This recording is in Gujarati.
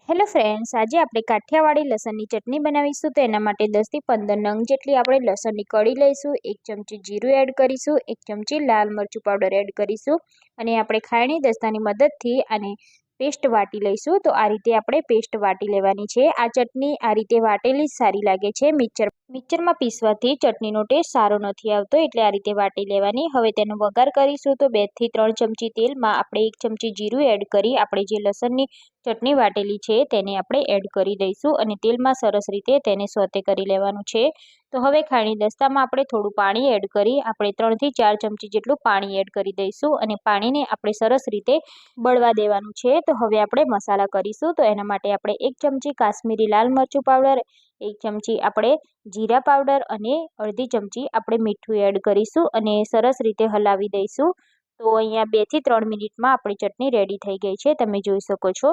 હેલો ફ્રેન્ડ્સ, આજે આપણે કાઠિયાવાડી લસણની ચટણી બનાવીશું. તો એના માટે 10 થી 15 નંગ જેટલી આપણે લસણની કળી લઈશું. 1 ચમચી જીરું એડ કરીશું. 1 ચમચી લાલ મરચું પાવડર એડ કરીશું અને આપણે ખાયણી દસ્તાની મદદથી આને પેસ્ટ વાટી લઈશું. તો આ રીતે આપણે પેસ્ટ વાટી લેવાની છે. આ ચટણી આ રીતે વાટેલી જ સારી લાગે છે. મિક્સરમાં પીસવાથી ચટણીનો ટેસ્ટ સારો નથી આવતો, એટલે આ રીતે વાટી લેવાની. હવે તેનો વઘાર કરીશું. તો 2 થી 3 ચમચી તેલમાં આપણે 1 ચમચી જીરું એડ કરી આપણે જે લસણની ચટણી વાટેલી છે તેને આપણે એડ કરી દઈશું અને તેલમાં સરસ રીતે તેને સોતે કરી લેવાનું છે. તો હવે ખાયણી દસ્તામાં આપણે થોડું પાણી એડ કરી આપણે 3 થી 4 ચમચી જેટલું પાણી એડ કરી દઈશું અને પાણીને આપણે સરસ રીતે બળવા દેવાનું છે. તો હવે આપણે મસાલા કરીશું. તો એના માટે આપણે 1 ચમચી કાશ્મીરી લાલ મરચું પાવડર, 1 ચમચી આપણે જીરા પાવડર અને અડધી ચમચી આપણે મીઠું એડ કરીશું અને સરસ રીતે હલાવી દઈશું. તો અહીંયા 2 થી 3 મિનિટમાં આપણી ચટણી રેડી થઈ ગઈ છે, તમે જોઈ શકો છો.